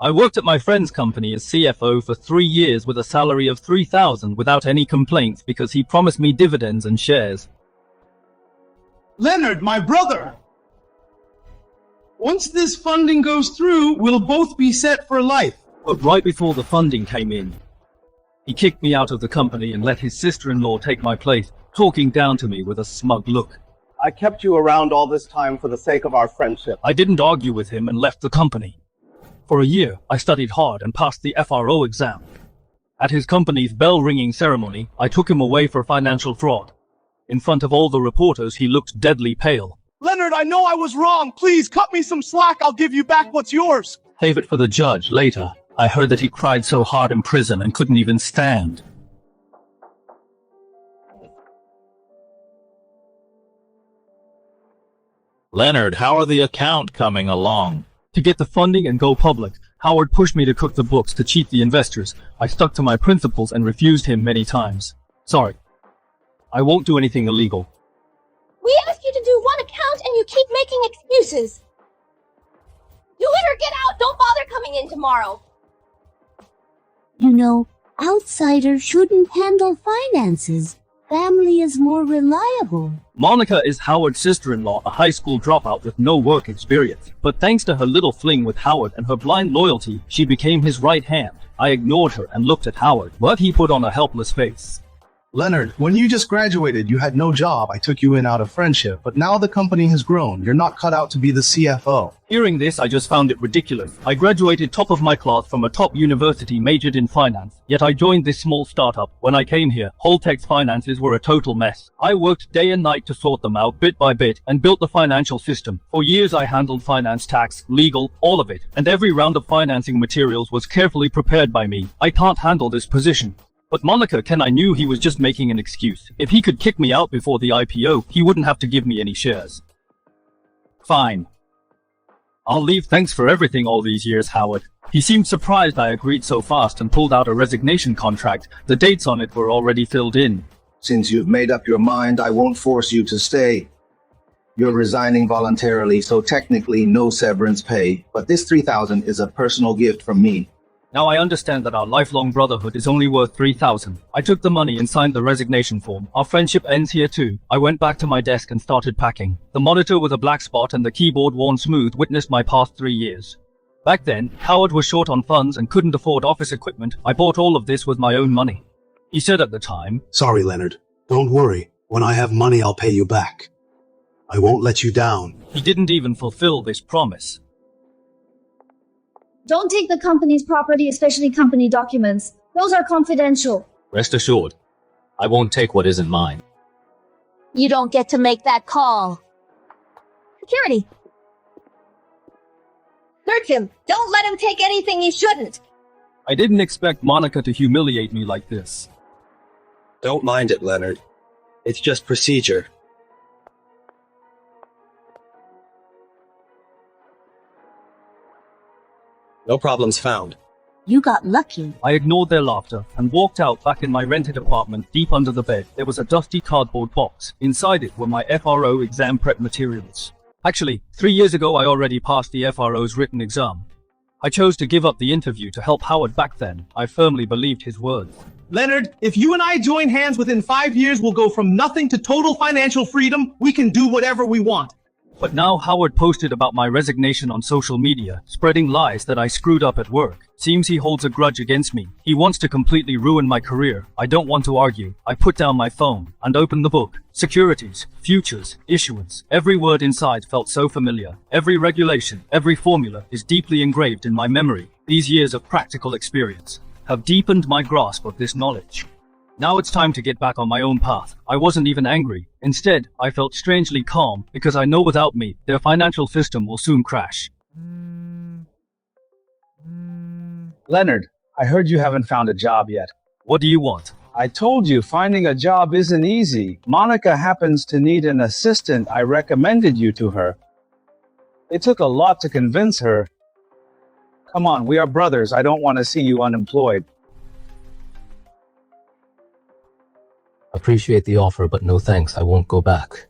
I worked at my friend's company as CFO for 3 years with a salary of $3,000 without any complaints because he promised me dividends and shares. Leonard, my brother! Once this funding goes through, we'll both be set for life. But right before the funding came in, he kicked me out of the company and let his sister-in-law take my place, talking down to me with a smug look. I kept you around all this time for the sake of our friendship. I didn't argue with him and left the company. For a year, I studied hard and passed the FRO exam. At his company's bell-ringing ceremony, I took him away for financial fraud. In front of all the reporters, he looked deadly pale. Leonard, I know I was wrong. Please, cut me some slack. I'll give you back what's yours. Save it for the judge later. I heard that he cried so hard in prison and couldn't even stand. Leonard, how are the account coming along? To get the funding and go public, Howard pushed me to cook the books to cheat the investors. I stuck to my principles and refused him many times. Sorry. I won't do anything illegal. We asked you to do one account and you keep making excuses. Do it or get out. Don't bother coming in tomorrow. You know, outsiders shouldn't handle finances. Family is more reliable. Monica is Howard's sister-in-law, a high school dropout with no work experience. But thanks to her little fling with Howard and her blind loyalty, she became his right hand. I ignored her and looked at Howard, but he put on a helpless face. Leonard, when you just graduated, you had no job. I took you in out of friendship, but now the company has grown. You're not cut out to be the CFO. Hearing this, I just found it ridiculous. I graduated top of my class from a top university, majored in finance, yet I joined this small startup. When I came here, Holtec's finances were a total mess. I worked day and night to sort them out bit by bit and built the financial system. For years I handled finance, tax, legal, all of it, and every round of financing materials was carefully prepared by me. I can't handle this position. But Monica I knew he was just making an excuse. If he could kick me out before the IPO, he wouldn't have to give me any shares. Fine. I'll leave. Thanks for everything all these years, Howard. He seemed surprised I agreed so fast and pulled out a resignation contract. The dates on it were already filled in. Since you've made up your mind, I won't force you to stay. You're resigning voluntarily, so technically no severance pay, but this $3,000 is a personal gift from me. Now I understand that our lifelong brotherhood is only worth $3,000. I took the money and signed the resignation form. Our friendship ends here too. I went back to my desk and started packing. The monitor with a black spot and the keyboard worn smooth witnessed my past 3 years. Back then, Howard was short on funds and couldn't afford office equipment. I bought all of this with my own money. He said at the time, "Sorry, Leonard. Don't worry. When I have money, I'll pay you back. I won't let you down." He didn't even fulfill this promise. Don't take the company's property, especially company documents. Those are confidential. Rest assured, I won't take what isn't mine. You don't get to make that call. Security. Search him. Don't let him take anything he shouldn't. I didn't expect Monica to humiliate me like this. Don't mind it, Leonard. It's just procedure. No problems found. You got lucky. I ignored their laughter and walked out back in my rented apartment. Deep under the bed, there was a dusty cardboard box. Inside it were my FRO exam prep materials. Actually, 3 years ago I already passed the FRO's written exam. I chose to give up the interview to help Howard back then. I firmly believed his words. Leonard, if you and I join hands within 5 years, we'll go from nothing to total financial freedom. We can do whatever we want. But now Howard posted about my resignation on social media, spreading lies that I screwed up at work. Seems he holds a grudge against me. He wants to completely ruin my career. I don't want to argue. I put down my phone and opened the book. Securities, futures, issuance. Every word inside felt so familiar. Every regulation, every formula is deeply engraved in my memory. These years of practical experience have deepened my grasp of this knowledge. Now it's time to get back on my own path. I wasn't even angry. Instead, I felt strangely calm because I know without me, their financial system will soon crash. Leonard, I heard you haven't found a job yet. What do you want? I told you finding a job isn't easy. Monica happens to need an assistant. I recommended you to her. It took a lot to convince her. Come on, we are brothers. I don't want to see you unemployed. Appreciate the offer, but no thanks. I won't go back.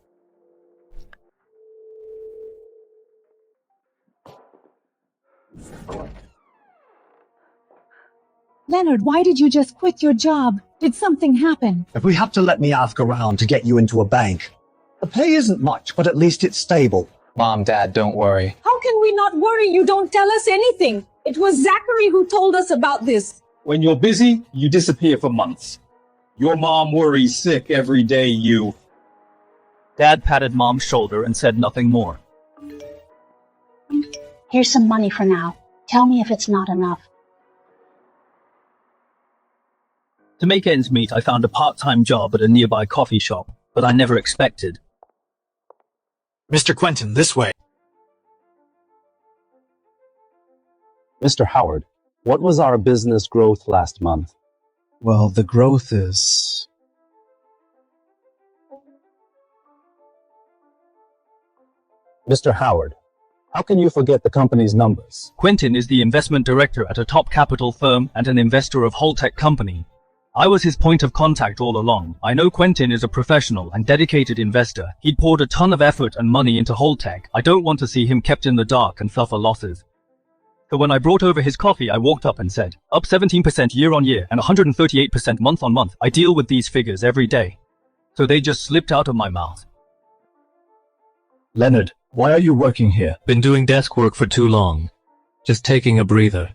Leonard, why did you just quit your job? Did something happen? If we have to let me ask around to get you into a bank, the pay isn't much, but at least it's stable. Mom, Dad, don't worry. How can we not worry? You don't tell us anything. It was Zachary who told us about this. When you're busy, you disappear for months. Your mom worries sick every day, you. Dad patted Mom's shoulder and said nothing more. Here's some money for now. Tell me if it's not enough. To make ends meet, I found a part-time job at a nearby coffee shop, but I never expected. Mr. Quentin, this way. Mr. Howard, what was our business growth last month? Well, the growth is... Mr. Howard, how can you forget the company's numbers? Quentin is the investment director at a top capital firm and an investor of Holtec Company. I was his point of contact all along. I know Quentin is a professional and dedicated investor. He'd poured a ton of effort and money into Holtec. I don't want to see him kept in the dark and suffer losses. So when I brought over his coffee, I walked up and said, up 17% year on year and 138% month on month. I deal with these figures every day. So they just slipped out of my mouth. Leonard, why are you working here? Been doing desk work for too long. Just taking a breather.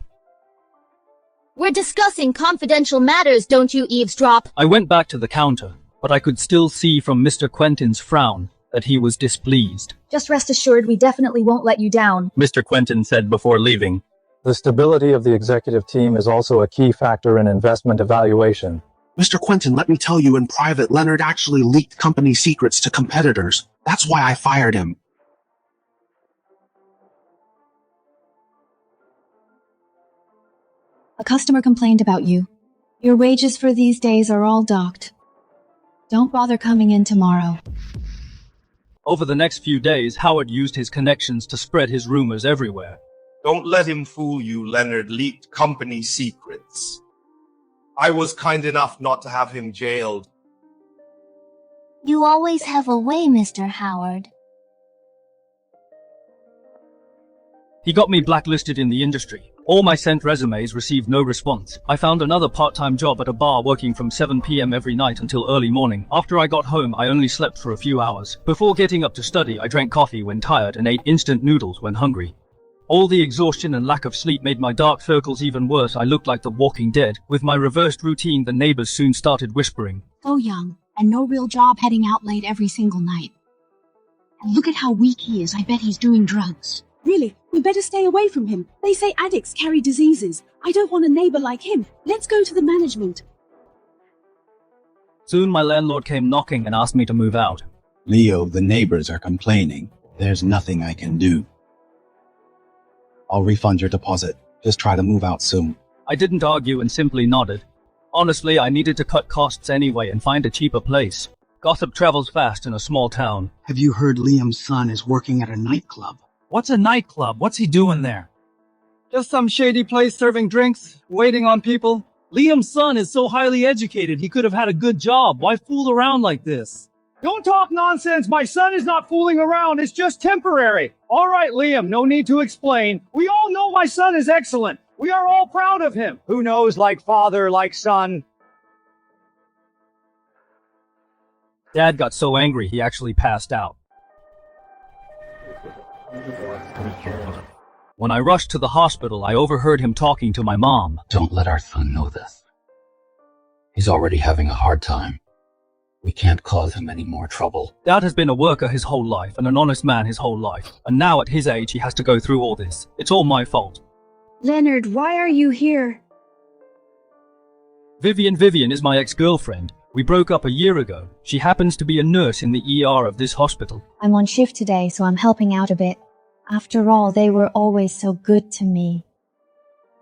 We're discussing confidential matters, don't you eavesdrop? I went back to the counter, but I could still see from Mr. Quentin's frown that he was displeased. Just rest assured we definitely won't let you down. Mr. Quentin said before leaving. The stability of the executive team is also a key factor in investment evaluation. Mr. Quentin, let me tell you in private, Leonard actually leaked company secrets to competitors. That's why I fired him. A customer complained about you. Your wages for these days are all docked. Don't bother coming in tomorrow. Over the next few days, Howard used his connections to spread his rumors everywhere. Don't let him fool you. Leonard leaked company secrets. I was kind enough not to have him jailed. You always have a way, Mr. Howard. He got me blacklisted in the industry. All my sent resumes received no response. I found another part-time job at a bar working from 7 p.m. every night until early morning. After I got home, I only slept for a few hours. Before getting up to study, I drank coffee when tired and ate instant noodles when hungry. All the exhaustion and lack of sleep made my dark circles even worse. I looked like the Walking Dead. With my reversed routine, the neighbors soon started whispering. So young, and no real job, heading out late every single night. And look at how weak he is. I bet he's doing drugs. Really, we better stay away from him. They say addicts carry diseases. I don't want a neighbor like him. Let's go to the management. Soon my landlord came knocking and asked me to move out. Leo, the neighbors are complaining. There's nothing I can do. I'll refund your deposit. Just try to move out soon. I didn't argue and simply nodded. Honestly, I needed to cut costs anyway and find a cheaper place. Gossip travels fast in a small town. Have you heard Liam's son is working at a nightclub? What's a nightclub? What's he doing there? Just some shady place serving drinks, waiting on people. Liam's son is so highly educated, he could have had a good job. Why fool around like this? Don't talk nonsense. My son is not fooling around. It's just temporary. All right, Liam, no need to explain. We all know my son is excellent. We are all proud of him. Who knows, like father, like son. Dad got so angry he actually passed out. When I rushed to the hospital, I overheard him talking to my mom. Don't let our son know this. He's already having a hard time. We can't cause him any more trouble. Dad has been a worker his whole life and an honest man his whole life. And now at his age, he has to go through all this. It's all my fault. Leonard, why are you here? Vivian is my ex-girlfriend. We broke up a year ago. She happens to be a nurse in the ER of this hospital. I'm on shift today, so I'm helping out a bit. After all, they were always so good to me.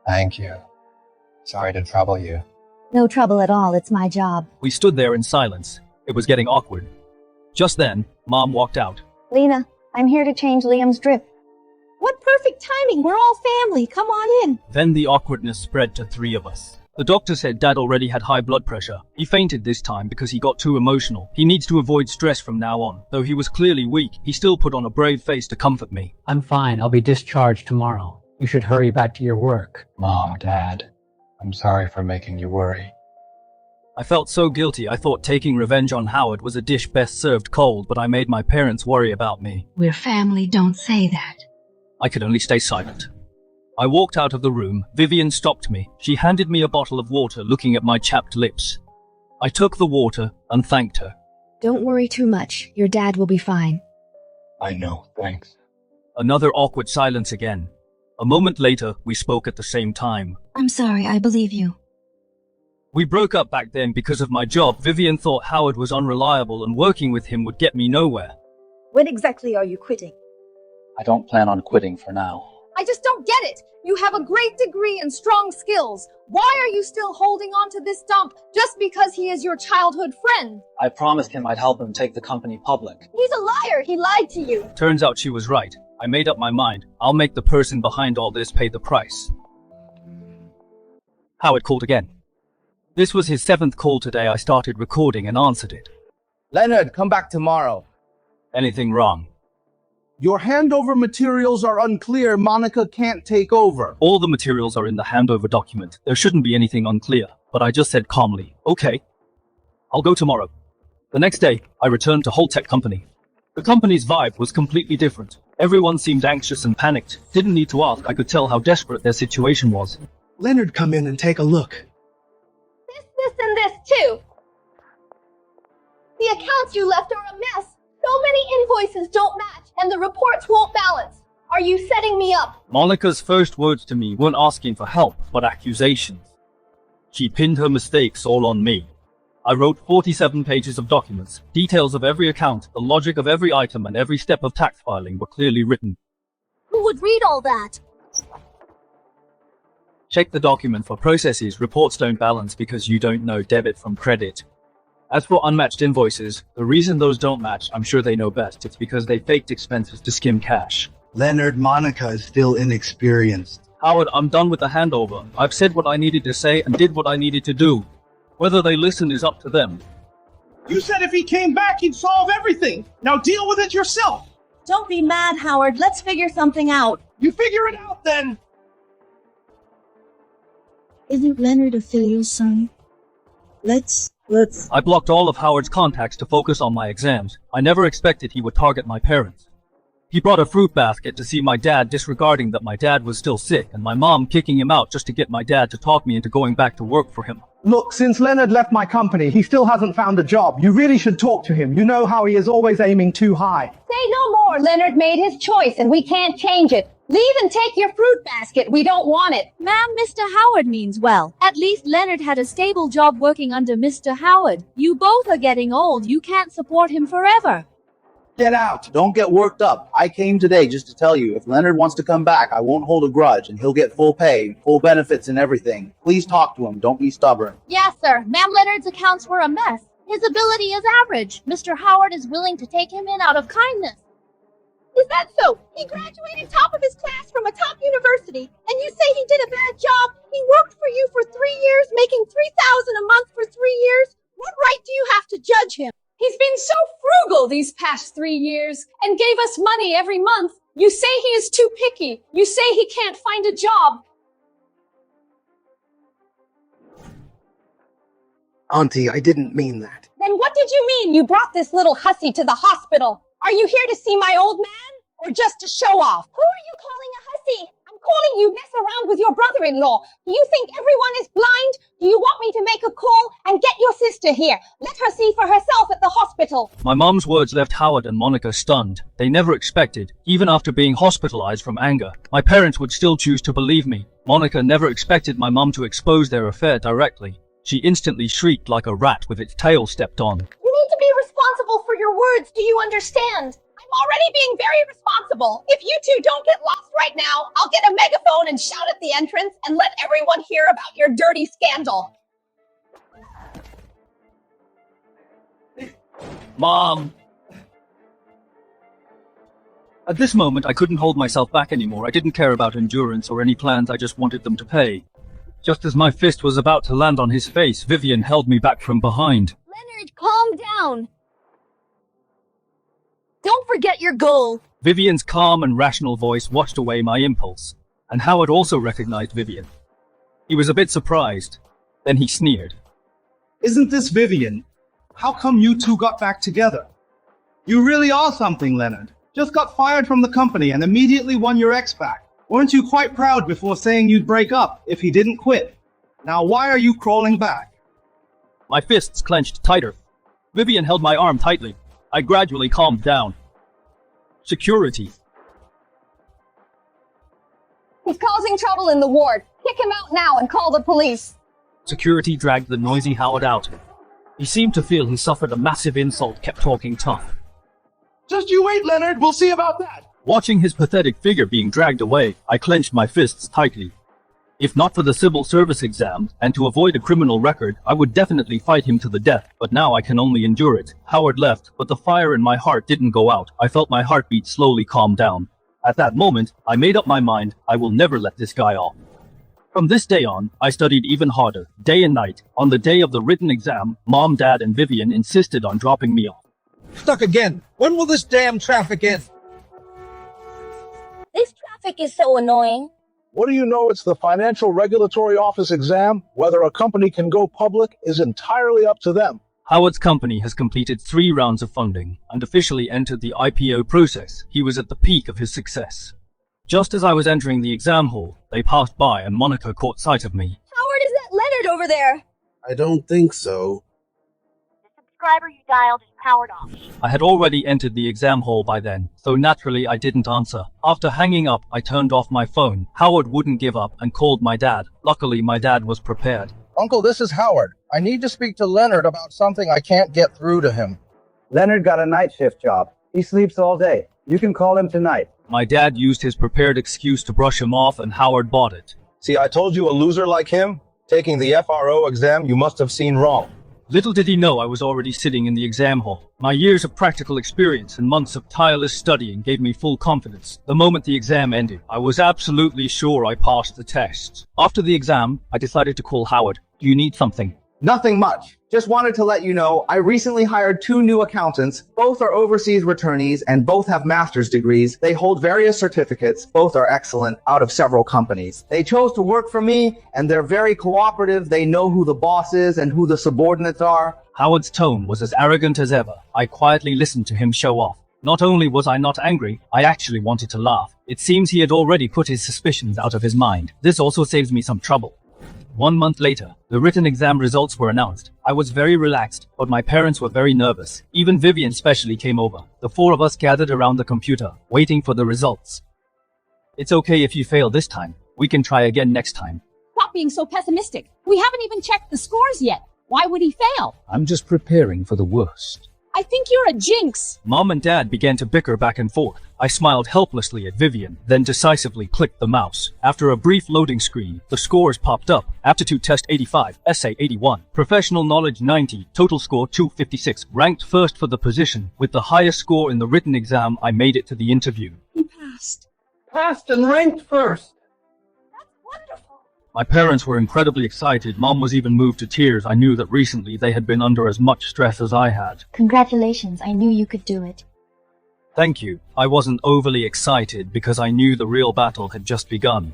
Thank you. Sorry to trouble you. No trouble at all, it's my job. We stood there in silence. It was getting awkward. Just then, Mom walked out. Lena, I'm here to change Liam's drip. What perfect timing! We're all family. Come on in. Then the awkwardness spread to three of us. The doctor said Dad already had high blood pressure. He fainted this time because he got too emotional. He needs to avoid stress from now on. Though he was clearly weak, he still put on a brave face to comfort me. I'm fine. I'll be discharged tomorrow. You should hurry back to your work. Mom, Dad, I'm sorry for making you worry. I felt so guilty I thought taking revenge on Howard was a dish best served cold, but I made my parents worry about me. We're family, don't say that. I could only stay silent. I walked out of the room. Vivian stopped me. She handed me a bottle of water, looking at my chapped lips. I took the water and thanked her. Don't worry too much. Your dad will be fine. I know, thanks. Another awkward silence again. A moment later, we spoke at the same time. I'm sorry, I believe you. We broke up back then because of my job. Vivian thought Howard was unreliable and working with him would get me nowhere. When exactly are you quitting? I don't plan on quitting for now. I just don't get it. You have a great degree and strong skills. Why are you still holding on to this dump just because he is your childhood friend? I promised him I'd help him take the company public. He's a liar. He lied to you. Turns out she was right. I made up my mind. I'll make the person behind all this pay the price. Howard called again. This was his 7th call today. I started recording and answered it. Leonard, come back tomorrow. Anything wrong? Your handover materials are unclear. Monica can't take over. All the materials are in the handover document. There shouldn't be anything unclear, but I just said calmly, okay, I'll go tomorrow. The next day, I returned to Holtec Company. The company's vibe was completely different. Everyone seemed anxious and panicked. Didn't need to ask. I could tell how desperate their situation was. Leonard, come in and take a look. This, and this too. The accounts you left are a mess. So many invoices don't match, and the reports won't balance. Are you setting me up? Monica's first words to me weren't asking for help, but accusations. She pinned her mistakes all on me. I wrote 47 pages of documents. Details of every account, the logic of every item, and every step of tax filing were clearly written. Who would read all that? Check the document for processes. Reports don't balance because you don't know debit from credit. As for unmatched invoices, the reason those don't match, I'm sure they know best. It's because they faked expenses to skim cash. Leonard, Monica is still inexperienced. Howard, I'm done with the handover. I've said what I needed to say and did what I needed to do. Whether they listen is up to them. You said if he came back, he'd solve everything. Now deal with it yourself. Don't be mad, Howard. Let's figure something out. You figure it out then. Isn't Leonard a filial son? Let's... I blocked all of Howard's contacts to focus on my exams. I never expected he would target my parents. He brought a fruit basket to see my dad, disregarding that my dad was still sick, and my mom kicking him out just to get my dad to talk me into going back to work for him. Look, since Leonard left my company, he still hasn't found a job. You really should talk to him. You know how he is always aiming too high. Say no more. Leonard made his choice, and we can't change it. Leave and take your fruit basket. We don't want it. Ma'am, Mr. Howard means well. At least Leonard had a stable job working under Mr. Howard. You both are getting old. You can't support him forever. Get out. Don't get worked up. I came today just to tell you, if Leonard wants to come back, I won't hold a grudge, and he'll get full pay, full benefits and everything. Please talk to him. Don't be stubborn. Yes, sir. Ma'am, Leonard's accounts were a mess. His ability is average. Mr. Howard is willing to take him in out of kindness. Is that so? He graduated top of his class from a top university, and you say he did a bad job? He worked for you for 3 years, making $3,000 a month for 3 years? What right do you have to judge him? He's been so frugal these past 3 years and gave us money every month. You say he is too picky. You say he can't find a job. Auntie, I didn't mean that. Then what did you mean you brought this little hussy to the hospital? Are you here to see my old man? Or just to show off? Who are you calling a hussy? I'm calling you mess around with your brother-in-law. Do you think everyone is blind? Do you want me to make a call and get your sister here? Let her see for herself at the hospital. My mom's words left Howard and Monica stunned. They never expected, even after being hospitalized from anger, my parents would still choose to believe me. Monica never expected my mom to expose their affair directly. She instantly shrieked like a rat with its tail stepped on. You need to be responsible for your words. Do you understand? I'm already being very responsible. If you two don't get lost right now, I'll get a megaphone and shout at the entrance and let everyone hear about your dirty scandal. Mom! At this moment, I couldn't hold myself back anymore. I didn't care about endurance or any plans. I just wanted them to pay. Just as my fist was about to land on his face, Vivian held me back from behind. Leonard, calm down. Don't forget your goal. Vivian's calm and rational voice washed away my impulse, and Howard also recognized Vivian. He was a bit surprised. Then he sneered. Isn't this Vivian? How come you two got back together? You really are something, Leonard. Just got fired from the company and immediately won your ex back. Weren't you quite proud before saying you'd break up if he didn't quit? Now why are you crawling back? My fists clenched tighter. Vivian held my arm tightly. I gradually calmed down. Security. He's causing trouble in the ward. Kick him out now and call the police. Security dragged the noisy Howard out. He seemed to feel he suffered a massive insult, kept talking tough. Just you wait, Leonard. We'll see about that. Watching his pathetic figure being dragged away, I clenched my fists tightly. If not for the civil service exam, and to avoid a criminal record, I would definitely fight him to the death, but now I can only endure it. Howard left, but the fire in my heart didn't go out. I felt my heartbeat slowly calm down. At that moment, I made up my mind, I will never let this guy off. From this day on, I studied even harder, day and night. On the day of the written exam, Mom, Dad, and Vivian insisted on dropping me off. Stuck again. When will this damn traffic end? This traffic is so annoying. What do you know? It's the Financial Regulatory Office exam. Whether a company can go public is entirely up to them. Howard's company has completed 3 rounds of funding and officially entered the IPO process. He was at the peak of his success. Just as I was entering the exam hall, they passed by and Monica caught sight of me. Howard, is that Leonard over there? I don't think so. The subscriber you dialed is powered off. I had already entered the exam hall by then, so naturally I didn't answer. After hanging up, I turned off my phone. Howard wouldn't give up and called my dad. Luckily, my dad was prepared. Uncle, this is Howard. I need to speak to Leonard about something. I can't get through to him. Leonard got a night shift job. He sleeps all day. You can call him tonight. My dad used his prepared excuse to brush him off and Howard bought it. See, I told you a loser like him? Taking the FRO exam, you must have seen wrong. Little did he know I was already sitting in the exam hall. My years of practical experience and months of tireless studying gave me full confidence. The moment the exam ended, I was absolutely sure I passed the test. After the exam, I decided to call Howard. Do you need something? Nothing much. Just wanted to let you know I recently hired 2 new accountants. Both are overseas returnees and both have master's degrees. They hold various certificates. Both are excellent out of several companies. They chose to work for me and they're very cooperative. They know who the boss is and who the subordinates are. Howard's tone was as arrogant as ever. I quietly listened to him show off. Not only was I not angry, I actually wanted to laugh. It seems he had already put his suspicions out of his mind. This also saves me some trouble. 1 month later, the written exam results were announced. I was very relaxed, but my parents were very nervous. Even Vivian specially came over. The 4 of us gathered around the computer, waiting for the results. It's okay if you fail this time. We can try again next time. Stop being so pessimistic. We haven't even checked the scores yet. Why would he fail? I'm just preparing for the worst. I think you're a jinx. Mom and Dad began to bicker back and forth. I smiled helplessly at Vivian, then decisively clicked the mouse. After a brief loading screen, the scores popped up. Aptitude test 85, essay 81, professional knowledge 90, total score 256. Ranked first for the position. With the highest score in the written exam, I made it to the interview. He passed. Passed and ranked first. My parents were incredibly excited. Mom was even moved to tears. I knew that recently they had been under as much stress as I had. Congratulations, I knew you could do it. Thank you. I wasn't overly excited because I knew the real battle had just begun.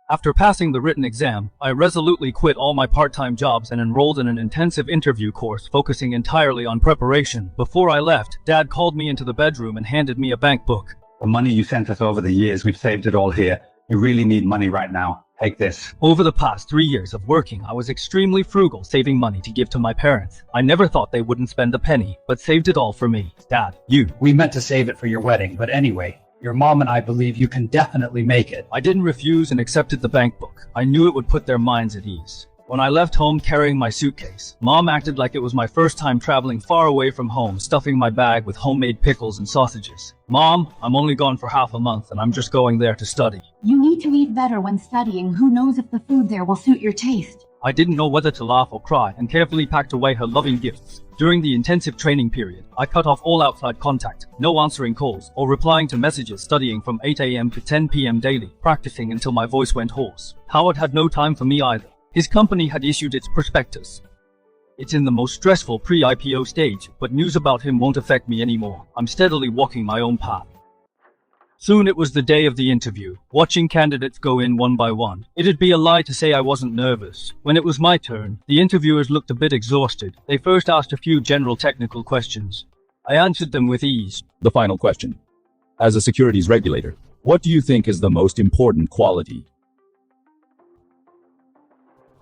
After passing the written exam, I resolutely quit all my part-time jobs and enrolled in an intensive interview course focusing entirely on preparation. Before I left, Dad called me into the bedroom and handed me a bank book. The money you sent us over the years, we've saved it all here. You really need money right now. Take this. Over the past 3 years of working, I was extremely frugal, saving money to give to my parents. I never thought they wouldn't spend a penny, but saved it all for me. Dad, you. We meant to save it for your wedding, but anyway, your mom and I believe you can definitely make it. I didn't refuse and accepted the bank book. I knew it would put their minds at ease. When I left home carrying my suitcase, Mom acted like it was my first time traveling far away from home, stuffing my bag with homemade pickles and sausages. Mom, I'm only gone for half a month and I'm just going there to study. You need to eat better when studying. Who knows if the food there will suit your taste? I didn't know whether to laugh or cry and carefully packed away her loving gifts. During the intensive training period, I cut off all outside contact, no answering calls or replying to messages, studying from 8 a.m. to 10 p.m. daily, practicing until my voice went hoarse. Howard had no time for me either. His company had issued its prospectus. It's in the most stressful pre-IPO stage, but news about him won't affect me anymore. I'm steadily walking my own path. Soon it was the day of the interview, watching candidates go in one by one. It'd be a lie to say I wasn't nervous. When it was my turn, the interviewers looked a bit exhausted. They first asked a few general technical questions. I answered them with ease. The final question. As a securities regulator, what do you think is the most important quality?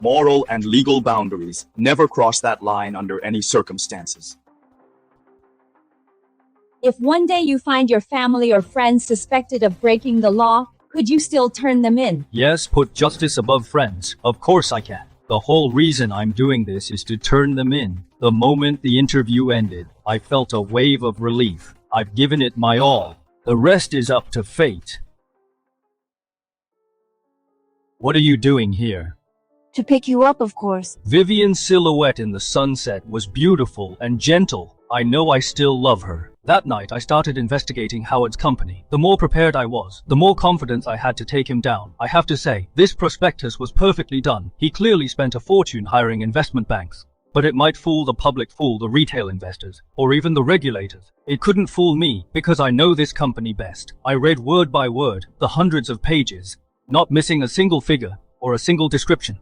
Moral and legal boundaries. Never cross that line under any circumstances. If one day you find your family or friends suspected of breaking the law, could you still turn them in? Yes, put justice above friends. Of course I can. The whole reason I'm doing this is to turn them in. The moment the interview ended, I felt a wave of relief. I've given it my all. The rest is up to fate. What are you doing here? To pick you up, of course. Vivian's silhouette in the sunset was beautiful and gentle. I know I still love her. That night, I started investigating Howard's company. The more prepared I was, the more confidence I had to take him down. I have to say, this prospectus was perfectly done. He clearly spent a fortune hiring investment banks. But it might fool the public, fool the retail investors, or even the regulators. It couldn't fool me, because I know this company best. I read word by word, the hundreds of pages, not missing a single figure, or a single description.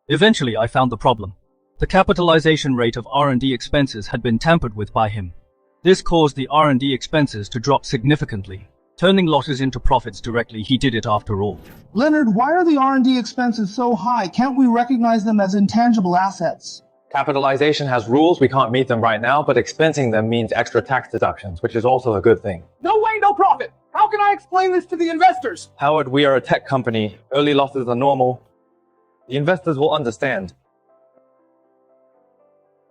Eventually, I found the problem. The capitalization rate of R&D expenses had been tampered with by him. This caused the R&D expenses to drop significantly. Turning losses into profits directly, he did it after all. Leonard, why are the R&D expenses so high? Can't we recognize them as intangible assets? Capitalization has rules. We can't meet them right now, but expensing them means extra tax deductions, which is also a good thing. No way, no profit! How can I explain this to the investors? Howard, we are a tech company. Early losses are normal. The investors will understand.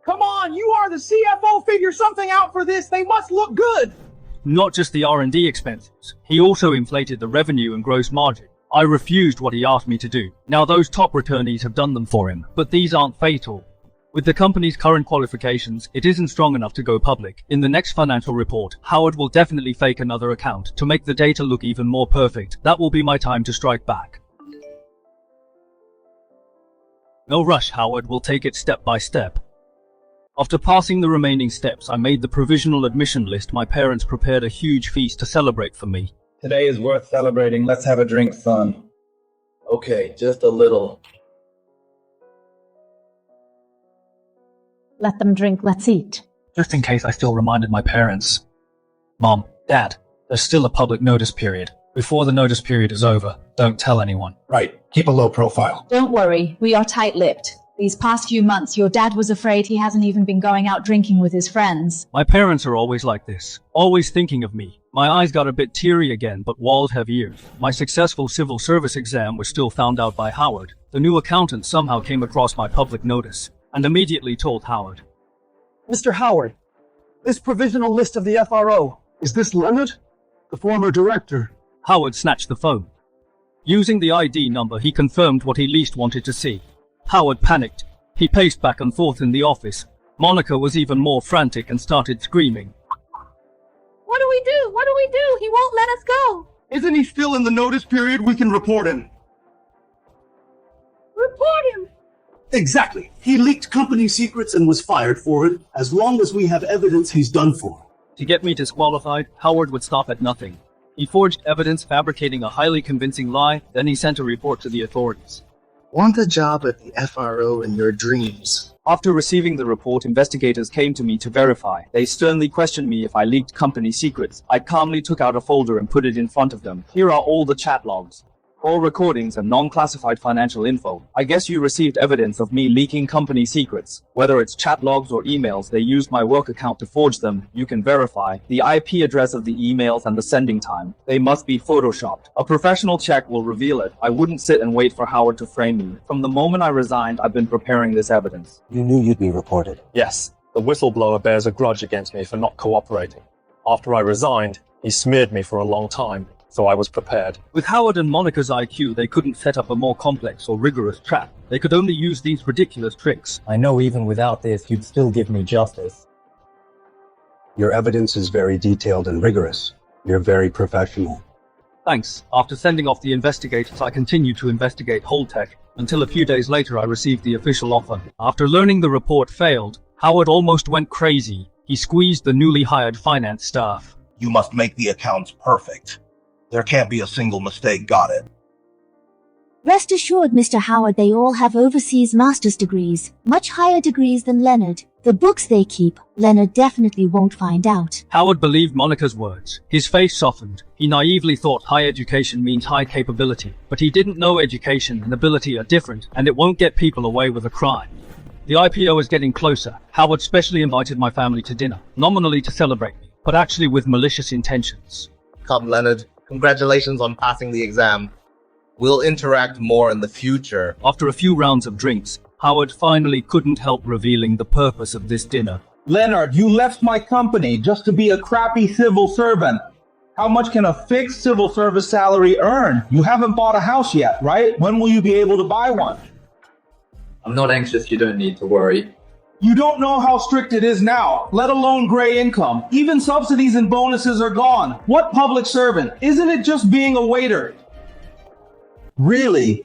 Come on, you are the CFO. Figure something out for this. They must look good. Not just the R&D expenses. He also inflated the revenue and gross margin. I refused what he asked me to do. Now those top returnees have done them for him, but these aren't fatal. With the company's current qualifications, it isn't strong enough to go public. In the next financial report, Howard will definitely fake another account to make the data look even more perfect. That will be my time to strike back. No rush, Howard. We'll take it step by step. After passing the remaining steps, I made the provisional admission list. My parents prepared a huge feast to celebrate for me. Today is worth celebrating. Let's have a drink, son. Okay, just a little. Let them drink, let's eat. Just in case I still reminded my parents. Mom, Dad, there's still a public notice period. Before the notice period is over, don't tell anyone. Right. Keep a low profile. Don't worry, we are tight-lipped. These past few months, your dad was afraid he hasn't even been going out drinking with his friends. My parents are always like this, always thinking of me. My eyes got a bit teary again, but walls have ears. My successful civil service exam was still found out by Howard. The new accountant somehow came across my public notice, and immediately told Howard. Mr. Howard, this provisional list of the FRO. Is this Leonard? The former director? Howard snatched the phone. Using the ID number, he confirmed what he least wanted to see. Howard panicked. He paced back and forth in the office. Monica was even more frantic and started screaming. What do we do? What do we do? He won't let us go. Isn't he still in the notice period? We can report him. Report him. Exactly. He leaked company secrets and was fired for it. As long as we have evidence, he's done for. To get me disqualified, Howard would stop at nothing. He forged evidence, fabricating a highly convincing lie, then he sent a report to the authorities. Want a job at the FRO in your dreams? After receiving the report, investigators came to me to verify. They sternly questioned me if I leaked company secrets. I calmly took out a folder and put it in front of them. Here are all the chat logs, call recordings, and non-classified financial info. I guess you received evidence of me leaking company secrets. Whether it's chat logs or emails, they used my work account to forge them. You can verify the IP address of the emails and the sending time. They must be photoshopped. A professional check will reveal it. I wouldn't sit and wait for Howard to frame me. From the moment I resigned, I've been preparing this evidence. You knew you'd be reported. Yes, the whistleblower bears a grudge against me for not cooperating. After I resigned, he smeared me for a long time. So I was prepared. With Howard and Monica's IQ, they couldn't set up a more complex or rigorous trap. They could only use these ridiculous tricks. I know even without this, you'd still give me justice. Your evidence is very detailed and rigorous. You're very professional. Thanks. After sending off the investigators, I continued to investigate Holtec, until a few days later I received the official offer. After learning the report failed, Howard almost went crazy. He squeezed the newly hired finance staff. You must make the accounts perfect. There can't be a single mistake. Got it. Rest assured, Mr. Howard, they all have overseas master's degrees, much higher degrees than Leonard. The books they keep, Leonard definitely won't find out. Howard believed Monica's words. His face softened. He naively thought high education means high capability, but he didn't know education and ability are different, and it won't get people away with a crime. The IPO is getting closer. Howard specially invited my family to dinner, nominally to celebrate me, but actually with malicious intentions. Come, Leonard. Congratulations on passing the exam. We'll interact more in the future. After a few rounds of drinks, Howard finally couldn't help revealing the purpose of this dinner. Leonard, you left my company just to be a crappy civil servant. How much can a fixed civil service salary earn? You haven't bought a house yet, right? When will you be able to buy one? I'm not anxious, you don't need to worry. You don't know how strict it is now, let alone gray income. Even subsidies and bonuses are gone. What public servant? Isn't it just being a waiter? Really?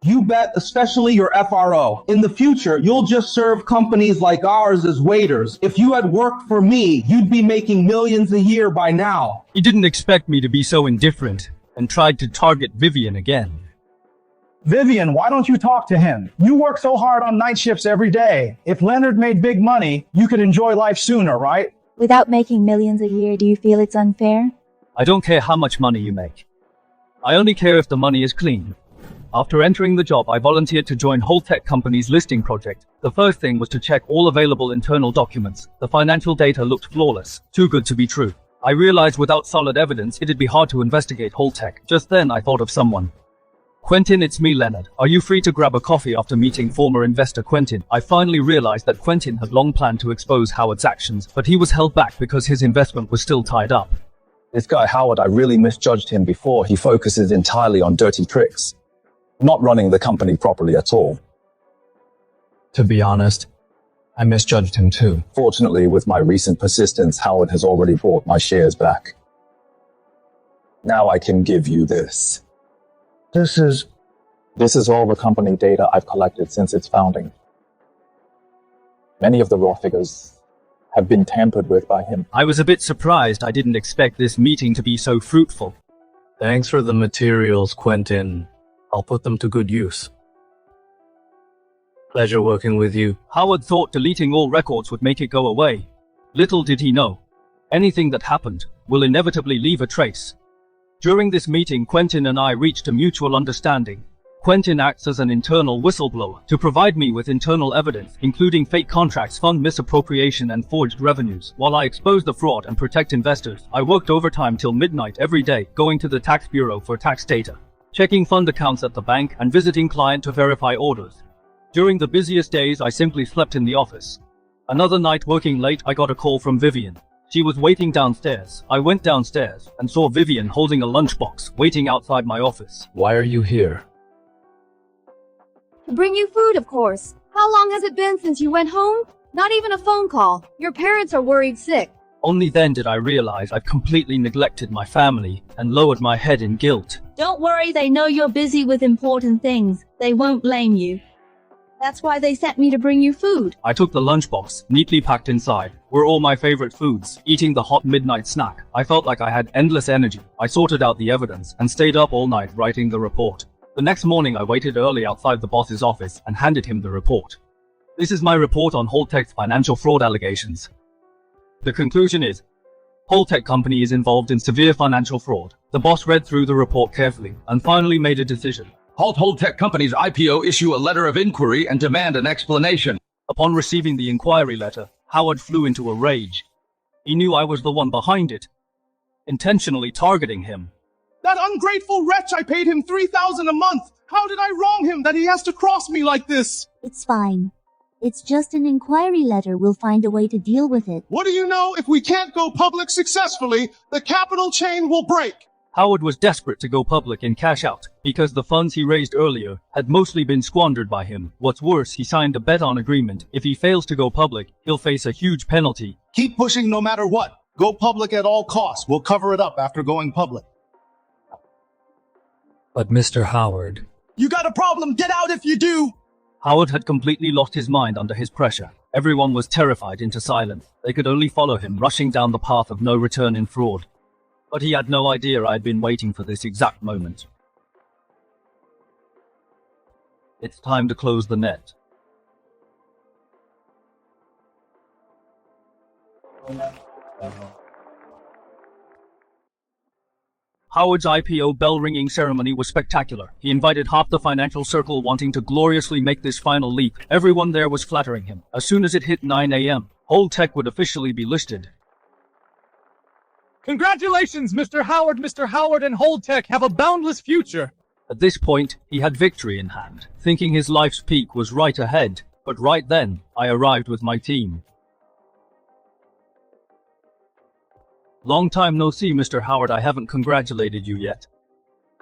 You bet, especially your FRO. In the future, you'll just serve companies like ours as waiters. If you had worked for me, you'd be making millions a year by now. He didn't expect me to be so indifferent, and tried to target Vivian again. Vivian, why don't you talk to him? You work so hard on night shifts every day. If Leonard made big money, you could enjoy life sooner, right? Without making millions a year, do you feel it's unfair? I don't care how much money you make. I only care if the money is clean. After entering the job, I volunteered to join Holtec Company's listing project. The first thing was to check all available internal documents. The financial data looked flawless, too good to be true. I realized without solid evidence, it'd be hard to investigate Holtec. Just then, I thought of someone. Quentin, it's me, Leonard. Are you free to grab a coffee after meeting former investor Quentin? I finally realized that Quentin had long planned to expose Howard's actions, but he was held back because his investment was still tied up. This guy Howard, I really misjudged him before. He focuses entirely on dirty tricks, not running the company properly at all. To be honest, I misjudged him too. Fortunately, with my recent persistence, Howard has already bought my shares back. Now I can give you this. This is all the company data I've collected since its founding. Many of the raw figures have been tampered with by him. I was a bit surprised. I didn't expect this meeting to be so fruitful. Thanks for the materials, Quentin. I'll put them to good use. Pleasure working with you. Howard thought deleting all records would make it go away. Little did he know. Anything that happened will inevitably leave a trace. During this meeting, Quentin and I reached a mutual understanding. Quentin acts as an internal whistleblower to provide me with internal evidence, including fake contracts, fund misappropriation, and forged revenues. While I expose the fraud and protect investors, I worked overtime till midnight every day, going to the tax bureau for tax data, checking fund accounts at the bank, and visiting client to verify orders. During the busiest days, I simply slept in the office. Another night working late, I got a call from Vivian. She was waiting downstairs. I went downstairs and saw Vivian holding a lunchbox, waiting outside my office. Why are you here? To bring you food, of course. How long has it been since you went home? Not even a phone call. Your parents are worried sick. Only then did I realize I've completely neglected my family and lowered my head in guilt. Don't worry, they know you're busy with important things. They won't blame you. That's why they sent me to bring you food. I took the lunchbox, neatly packed inside, were all my favorite foods. Eating the hot midnight snack, I felt like I had endless energy. I sorted out the evidence and stayed up all night writing the report. The next morning I waited early outside the boss's office and handed him the report. This is my report on Holtec's financial fraud allegations. The conclusion is, Holtec Company is involved in severe financial fraud. The boss read through the report carefully and finally made a decision. Halt Holtec Company's IPO, issue a letter of inquiry and demand an explanation. Upon receiving the inquiry letter, Howard flew into a rage. He knew I was the one behind it, intentionally targeting him. That ungrateful wretch, I paid him $3,000 a month. How did I wrong him that he has to cross me like this? It's fine. It's just an inquiry letter. We'll find a way to deal with it. What do you know? If we can't go public successfully, the capital chain will break. Howard was desperate to go public and cash out, because the funds he raised earlier had mostly been squandered by him. What's worse, he signed a bet-on agreement. If he fails to go public, he'll face a huge penalty. Keep pushing no matter what. Go public at all costs. We'll cover it up after going public. But Mr. Howard... You got a problem. Get out if you do. Howard had completely lost his mind under his pressure. Everyone was terrified into silence. They could only follow him, rushing down the path of no return in fraud. But he had no idea I'd been waiting for this exact moment. It's time to close the net. Howard's IPO bell-ringing ceremony was spectacular. He invited half the financial circle wanting to gloriously make this final leap. Everyone there was flattering him. As soon as it hit 9 a.m., Holdtech would officially be listed. Congratulations, Mr. Howard! Mr. Howard and Holdtech have a boundless future! At this point, he had victory in hand, thinking his life's peak was right ahead. But right then, I arrived with my team. Long time no see, Mr. Howard. I haven't congratulated you yet.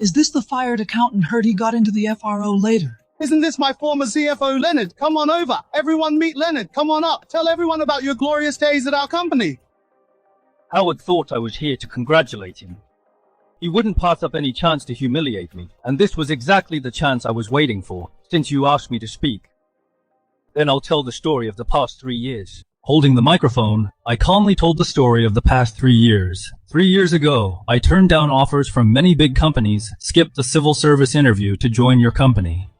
Is this the fired accountant? Heard he got into the FRO later. Isn't this my former CFO, Leonard? Come on over. Everyone meet Leonard. Come on up. Tell everyone about your glorious days at our company. Howard thought I was here to congratulate him. He wouldn't pass up any chance to humiliate me, and this was exactly the chance I was waiting for, since you asked me to speak. Then I'll tell the story of the past 3 years. Holding the microphone, I calmly told the story of the past 3 years. 3 years ago, I turned down offers from many big companies, skipped the civil service interview to join your company.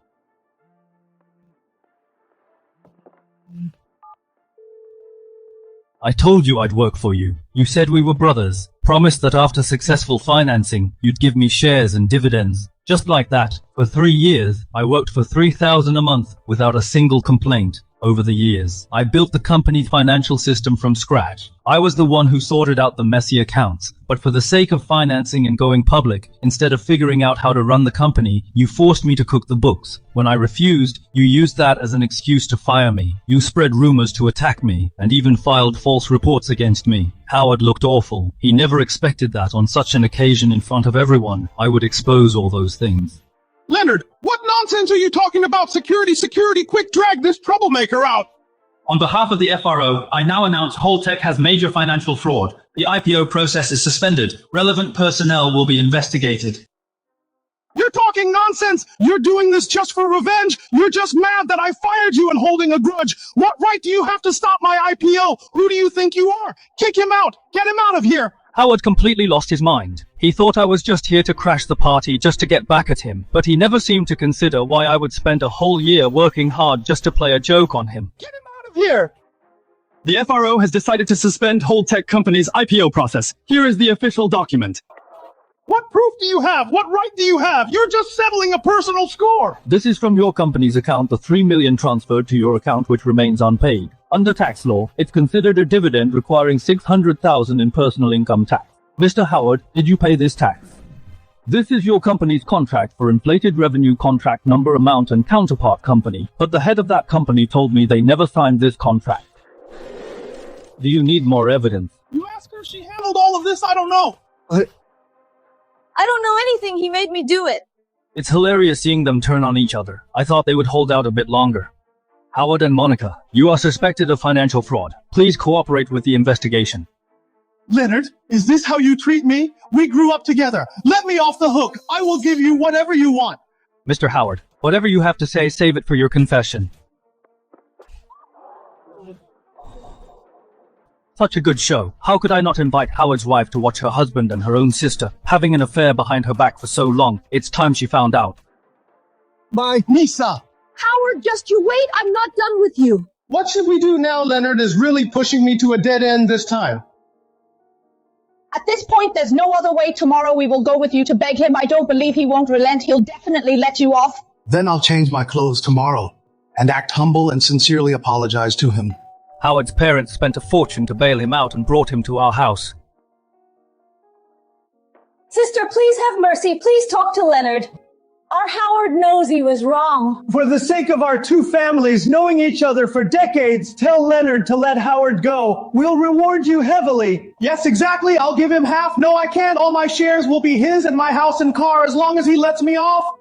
I told you I'd work for you. You said we were brothers. Promised that after successful financing, you'd give me shares and dividends. Just like that, for 3 years, I worked for $3,000 a month without a single complaint. Over the years, I built the company's financial system from scratch. I was the one who sorted out the messy accounts, but for the sake of financing and going public, instead of figuring out how to run the company, you forced me to cook the books. When I refused, you used that as an excuse to fire me. You spread rumors to attack me, and even filed false reports against me. Howard looked awful. He never expected that on such an occasion in front of everyone, I would expose all those things. Leonard, what nonsense are you talking about? Security, quick drag this troublemaker out! On behalf of the FRO, I now announce Holdtech has major financial fraud. The IPO process is suspended. Relevant personnel will be investigated. You're talking nonsense! You're doing this just for revenge! You're just mad that I fired you and holding a grudge! What right do you have to stop my IPO? Who do you think you are? Kick him out! Get him out of here! Howard completely lost his mind. He thought I was just here to crash the party just to get back at him, but he never seemed to consider why I would spend a whole year working hard just to play a joke on him. Get him out of here! The FRO has decided to suspend Holdtech Company's IPO process. Here is the official document. What proof do you have? What right do you have? You're just settling a personal score! This is from your company's account, the $3 million transferred to your account which remains unpaid. Under tax law, it's considered a dividend requiring $600,000 in personal income tax. Mr. Howard, did you pay this tax? This is your company's contract for inflated revenue contract number amount and counterpart company, but the head of that company told me they never signed this contract. Do you need more evidence? You ask her if she handled all of this? I don't know. I don't know anything. He made me do it. It's hilarious seeing them turn on each other. I thought they would hold out a bit longer. Howard and Monica, you are suspected of financial fraud. Please cooperate with the investigation. Leonard, is this how you treat me? We grew up together. Let me off the hook. I will give you whatever you want. Mr. Howard, whatever you have to say, save it for your confession. Such a good show. How could I not invite Howard's wife to watch her husband and her own sister having an affair behind her back for so long? It's time she found out. Bye, Nisa. Howard, just you wait. I'm not done with you. What should we do now? Leonard is really pushing me to a dead end this time. At this point, there's no other way. Tomorrow we will go with you to beg him. I don't believe he won't relent. He'll definitely let you off. Then I'll change my clothes tomorrow and act humble and sincerely apologize to him. Howard's parents spent a fortune to bail him out and brought him to our house. Sister, please have mercy. Please talk to Leonard. Our Howard knows he was wrong. For the sake of our two families, knowing each other for decades, tell Leonard to let Howard go. We'll reward you heavily. Yes, exactly. I'll give him half. No, I can't. All my shares will be his and my house and car as long as he lets me off.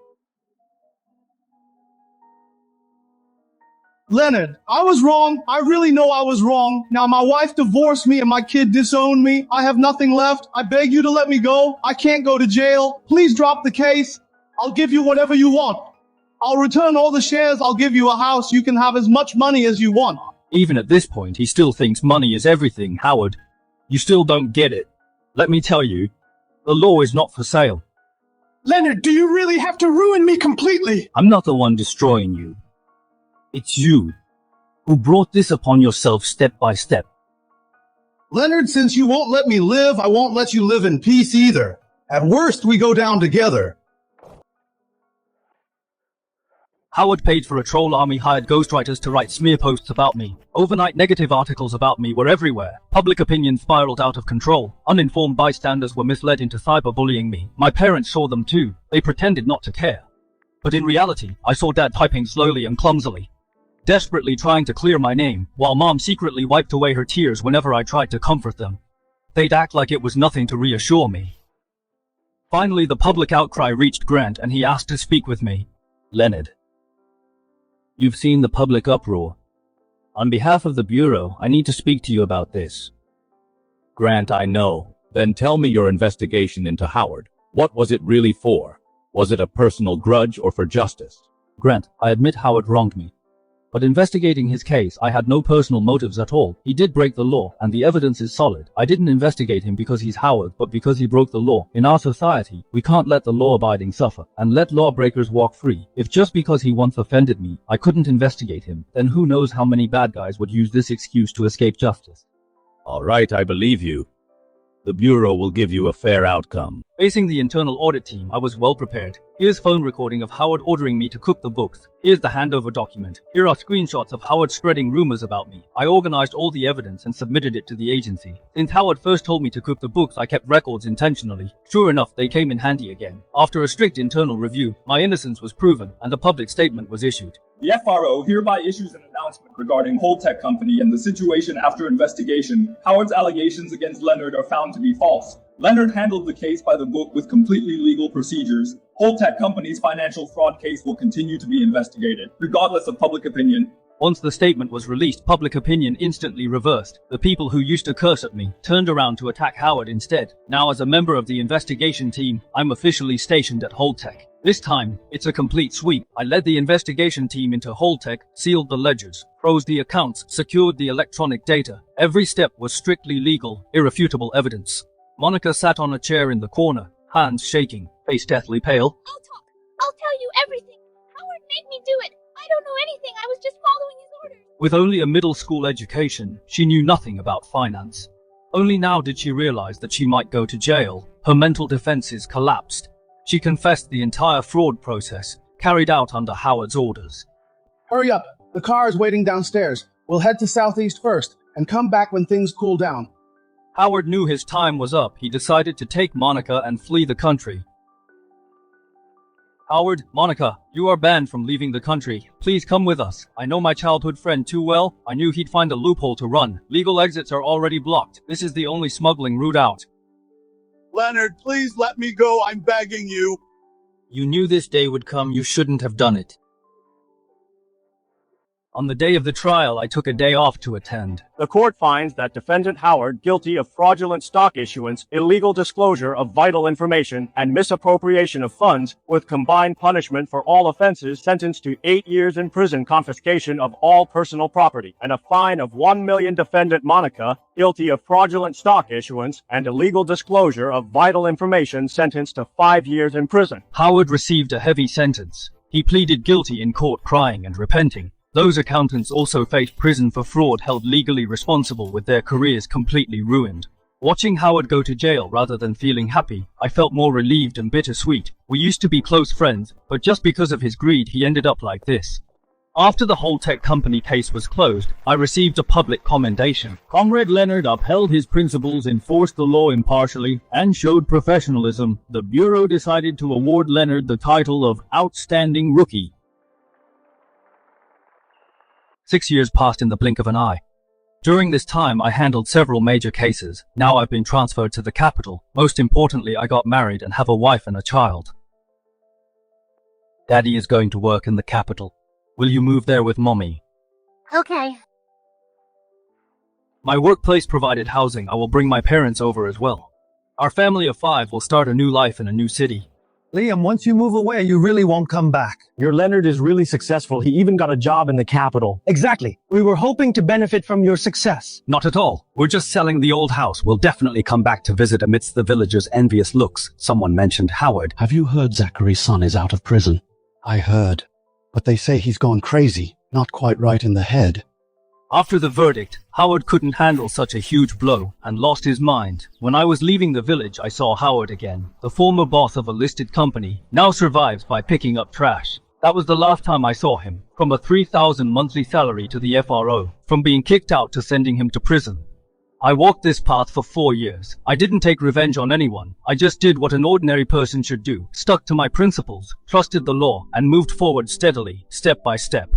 Leonard, I was wrong. I really know I was wrong. Now my wife divorced me and my kid disowned me. I have nothing left. I beg you to let me go. I can't go to jail. Please drop the case. I'll give you whatever you want. I'll return all the shares. I'll give you a house. You can have as much money as you want. Even at this point, he still thinks money is everything, Howard. You still don't get it. Let me tell you, The law is not for sale. Leonard, do you really have to ruin me completely? I'm not the one destroying you. It's you who brought this upon yourself step by step. Leonard, since you won't let me live, I won't let you live in peace either. At worst, we go down together. Howard paid for a troll army, hired ghostwriters to write smear posts about me. Overnight negative articles about me were everywhere. Public opinion spiraled out of control. Uninformed bystanders were misled into cyberbullying me. My parents saw them too. They pretended not to care. But in reality, I saw Dad typing slowly and clumsily, desperately trying to clear my name, while Mom secretly wiped away her tears whenever I tried to comfort them. They'd act like it was nothing to reassure me. Finally, the public outcry reached Grant and he asked to speak with me. Leonard, you've seen the public uproar. On behalf of the Bureau, I need to speak to you about this. Grant, I know. Then tell me your investigation into Howard. What was it really for? Was it a personal grudge or for justice? Grant, I admit Howard wronged me. But investigating his case, I had no personal motives at all. He did break the law, and the evidence is solid. I didn't investigate him because he's Howard, but because he broke the law. In our society, we can't let the law-abiding suffer, and let lawbreakers walk free. If just because he once offended me, I couldn't investigate him, then who knows how many bad guys would use this excuse to escape justice. All right, I believe you. The Bureau will give you a fair outcome. Facing the internal audit team, I was well prepared. Here's phone recording of Howard ordering me to cook the books. Here's the handover document. Here are screenshots of Howard spreading rumors about me. I organized all the evidence and submitted it to the agency. Since Howard first told me to cook the books, I kept records intentionally. Sure enough, they came in handy again. After a strict internal review, my innocence was proven and a public statement was issued. The FRO hereby issues an announcement regarding Holtec Company and the situation after investigation. Howard's allegations against Leonard are found to be false. Leonard handled the case by the book with completely legal procedures. Holtec Company's financial fraud case will continue to be investigated, regardless of public opinion. Once the statement was released, public opinion instantly reversed. The people who used to curse at me turned around to attack Howard instead. Now, as a member of the investigation team, I'm officially stationed at Holtec. This time, it's a complete sweep. I led the investigation team into Holtec, sealed the ledgers, froze the accounts, secured the electronic data. Every step was strictly legal, irrefutable evidence. Monica sat on a chair in the corner, hands shaking, face deathly pale. I'll talk. I'll tell you everything. Howard made me do it. I don't know anything. I was just following his orders. With only a middle school education, she knew nothing about finance. Only now did she realize that she might go to jail. Her mental defenses collapsed. She confessed the entire fraud process, carried out under Howard's orders. Hurry up. The car is waiting downstairs. We'll head to Southeast first and come back when things cool down. Howard knew his time was up. He decided to take Monica and flee the country. Howard, Monica, you are banned from leaving the country. Please come with us. I know my childhood friend too well. I knew he'd find a loophole to run. Legal exits are already blocked. This is the only smuggling route out. Leonard, please let me go. I'm begging you. You knew this day would come. You shouldn't have done it. On the day of the trial, I took a day off to attend. The court finds that defendant Howard guilty of fraudulent stock issuance, illegal disclosure of vital information, and misappropriation of funds, with combined punishment for all offenses, sentenced to 8 years in prison, confiscation of all personal property, and a fine of $1 million. Defendant Monica, guilty of fraudulent stock issuance and illegal disclosure of vital information, sentenced to 5 years in prison. Howard received a heavy sentence. He pleaded guilty in court, crying and repenting. Those accountants also faced prison for fraud, held legally responsible with their careers completely ruined. Watching Howard go to jail rather than feeling happy, I felt more relieved and bittersweet. We used to be close friends, but just because of his greed he ended up like this. After the Holtec Company case was closed, I received a public commendation. Comrade Leonard upheld his principles, enforced the law impartially, and showed professionalism. The Bureau decided to award Leonard the title of Outstanding Rookie. 6 years passed in the blink of an eye. During this time, I handled several major cases. Now I've been transferred to the capital. Most importantly, I got married and have a wife and a child. Daddy is going to work in the capital. Will you move there with Mommy? Okay. My workplace provided housing. I will bring my parents over as well. Our family of 5 will start a new life in a new city. Liam, once you move away, you really won't come back. Your Leonard is really successful. He even got a job in the capital. Exactly. We were hoping to benefit from your success. Not at all. We're just selling the old house. We'll definitely come back to visit amidst the villagers' envious looks. Someone mentioned Howard. Have you heard Zachary's son is out of prison? I heard. But they say he's gone crazy, not quite right in the head. After the verdict, Howard couldn't handle such a huge blow and lost his mind. When I was leaving the village, I saw Howard again. The former boss of a listed company now survives by picking up trash. That was the last time I saw him. From a $3,000 monthly salary to the FRO, from being kicked out to sending him to prison. I walked this path for 4 years. I didn't take revenge on anyone. I just did what an ordinary person should do. Stuck to my principles, trusted the law, and moved forward steadily, step by step.